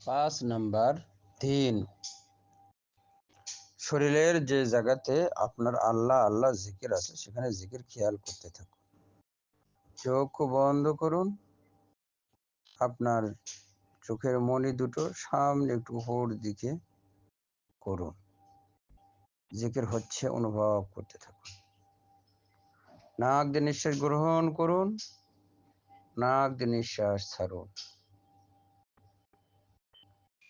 5 number 3, শরীরের যে জায়গাতে আপনার আল্লাহ আল্লাহ জিকির আছে সেখানে জিকির খেয়াল করতে থাকুন। চোখ বন্ধ করুন, আপনার চোখের মনি দুটো সামনে একটু উপর দিকে করুন, জিকির হচ্ছে অনুভব করতে থাকুন। নাক দিয়ে নিঃশ্বাস গ্রহণ করুন, নাক দিয়ে নিঃশ্বাস ছাড়ুন।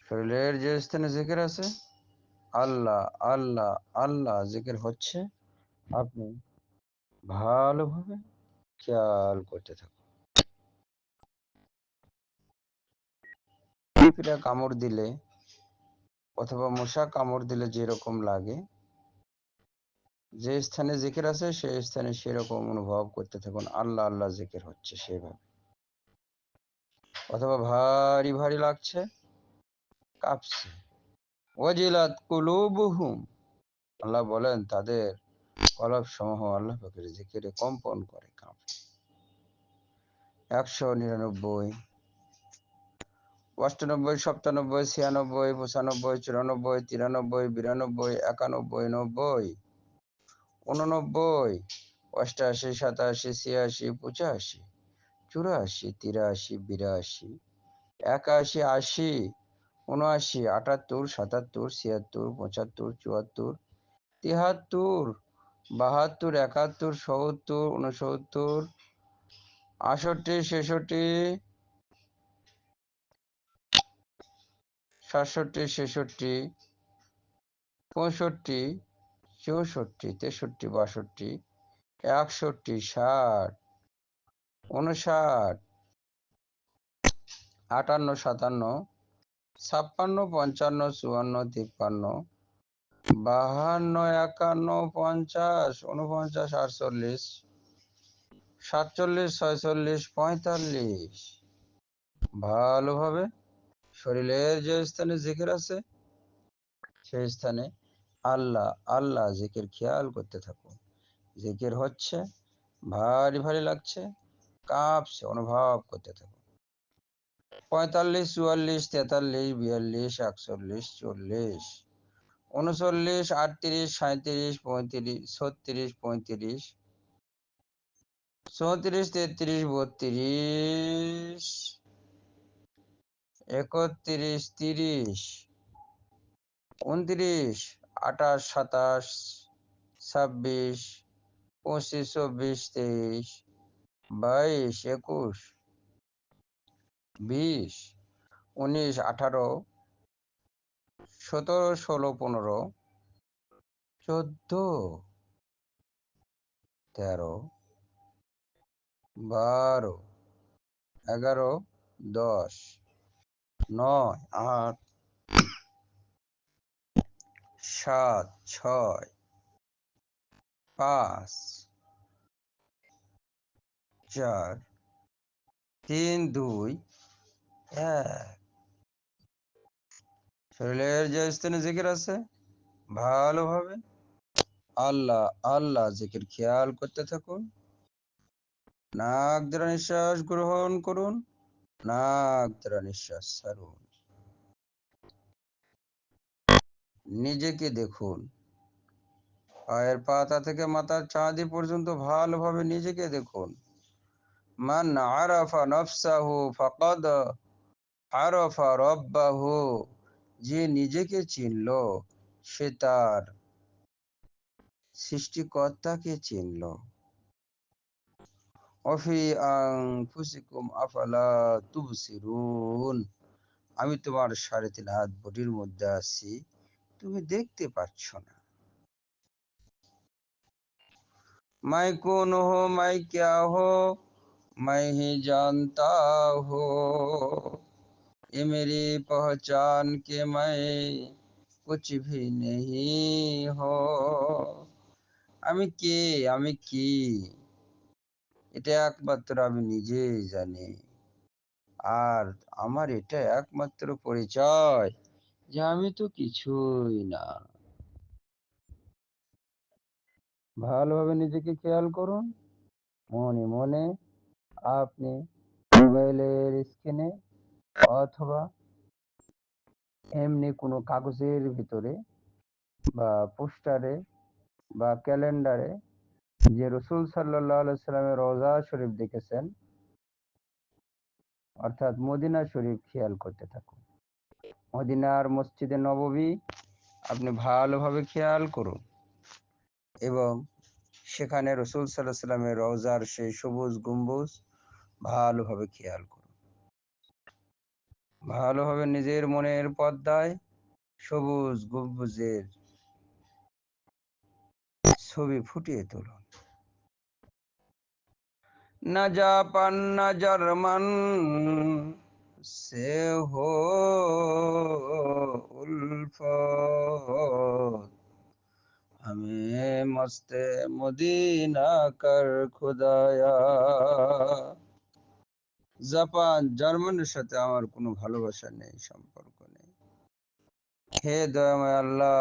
শরীরের যে স্থানে জিকির আছে আল্লাহ আল্লাহ আল্লাহ জিকির হচ্ছে, আপনি ভালোভাবে খেয়াল করতে থাকুন। পিঁপড়া কামড় দিলে অথবা মশা কামড় দিলে যেরকম লাগে, যে স্থানে জিকির আছে সেই স্থানে সেরকম অনুভব করতে থাকুন, আল্লাহ আল্লাহ জিকির হচ্ছে সেভাবে। অথবা ভারী ভারী লাগছে, কাঁপছে, ওয়াজিলাত কুলুবুহুম, আল্লাহ বলেন তাদের কলব সমূহ আল্লাহ পাকের জিকিরে কম্পন করে, কাঁপে। 199, 98, 97, 96, 95, 94, 93, 92, 91, 90, 89, 87, 86, 85, 84, 83, 82, 81, 80, 79, 78, 77, 76, 75, 74, 73, 72, 71, 70, 69, 68, 66, 67, 66, 65, 64, 63, 62, 61, 60, 59, 58, 57, 56, 55, 54, 53, 52, 51, 50, 49, 48, 47, 46, 45। ভালোভাবে শরীরের যে স্থানে জিকির আছে সেই স্থানে আল্লাহ আল্লাহ জিকির খেয়াল করতে থাকুন। জিকির হচ্ছে, ভারী ভারী লাগছে, কাঁপছে, অনুভব করতে থাকুন। 45, 44, 43, 42, 41, 40, 39, 38, 37, 35, 36, 35, 34, 33, 32, 31, 30, 29, 28, 27, 26, 25, 24, 23, 22, 21, 20, 19, 18, 17, 16, 15, 14, 13, 12, 11, 10, 9, 8, 7, 6, 5, 4, 3, 2, 1। শরীরের যে স্থানে জিকির আছে ভালোভাবে আল্লাহ আল্লাহ জিকির খেয়াল করতে থাকুন। নাক দ্বারা নিঃশ্বাস গ্রহণ করুন, নাক দ্বারা নিঃশ্বাস ছাড়ুন। নিজেকে দেখুন, পায়ের পাতা থেকে মাথার চাঁদি পর্যন্ত ভালোভাবে নিজেকে দেখুন। মান আরাফা নফসাহু ফাকাদ আরাফা রব্বাহু, যে নিজেকে চিনল সে তার সৃষ্টিকর্তাকে চিনল। অফি আনফুসিকুম আফালা তুবসিরুন, আমি তোমার 3.5 হাত বডির মধ্যে আছি, তুমি দেখতে পাচ্ছ না। मैं कौन हो, मैं क्या हो, मैं ही जानता हो, ये मेरी पहचान के मैं कुछ भी नहीं हो। আমি কে, আমি কি, এটা একমাত্র আমি নিজেই জানি। আর আমার এটা একমাত্র পরিচয় যে আমি তো কিছুই না। ভালোভাবে নিজেকে খেয়াল করুন। মনে মনে আপনি মোবাইলের স্ক্রিনে অথবা এমনি কোনো কাগজের ভিতরে বা পোস্টারে বা ক্যালেন্ডারে যে রসুল সাল্লাল্লাহু আলাইহি সাল্লামের রওজা শরীফ দেখেছেন, অর্থাৎ মদিনা শরীফ খেয়াল করতে থাকুন। মদিনার মসজিদে নববী আপনি ভালোভাবে খেয়াল করুন এবং সেখানে রসুল সাল্লাল্লাহু আলাইহি সাল্লামের রওজার সেই সবুজ গম্বুজ ভালোভাবে খেয়াল করুন। ভালোভাবে নিজের মনের পর্দায় সবুজ গম্বুজের ছবি ফুটিয়ে তুলুন। না জাপান না জার্মান সে হো উলফত, हमें मस्ते मदीना कर खुदाया। জাপান জার্মানির সাথে আমার কোনো ভালোবাসা নেই, সম্পর্ক নেই। হে দয়াময় আল্লাহ,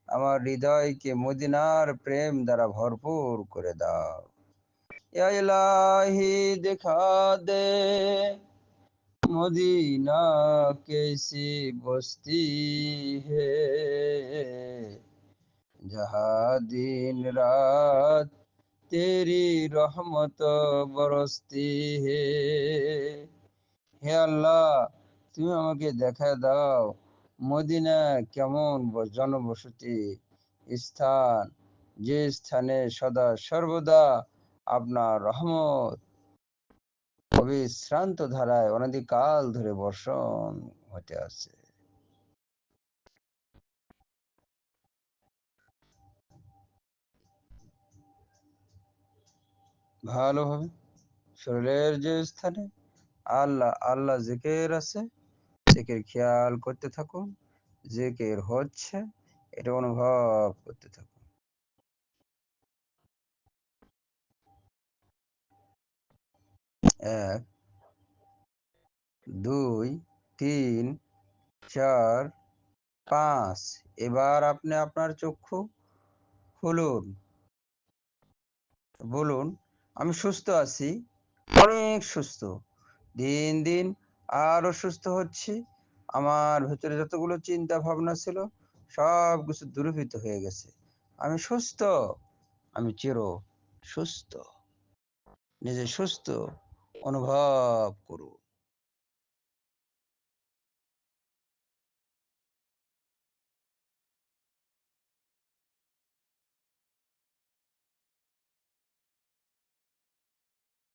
আমার হৃদয়কে মদিনার প্রেম দ্বারা ভরপুর করে দাও। ইয়া ইলাহি দিখা দে मदीना कैसी बस्ती है, जहाँ दिन रात तेरी रहमत बरसती है। হে আল্লাহ, তুমি আমাকে দেখা দাও মদিনা কেমন জনবসতি স্থান, যে স্থানে সদা সর্বদা আপনার রহমত অবিশ্রান্ত ধারায় অনধিকাল ধরে বর্ষণ হতে আছে। ভালোভাবে শরীরের যে স্থানে আল্লাহ আল্লাহ জিকির আছে, জিকির খেয়াল করতে থাকুন। জিকির হচ্ছে, এটা অনুভব করতে থাকুন। 1 2 3 4 5। এবার আপনি আপনার চক্ষু খুলুন, বলুন আমি সুস্থ আছি, অনেক সুস্থ, দিন দিন আরো সুস্থ হচ্ছি। আমার ভেতরে যতগুলো চিন্তা ভাবনা ছিল সব কিছু দূরীভূত হয়ে গেছে। আমি সুস্থ, আমি চির সুস্থ। নিজে সুস্থ অনুভব করুন।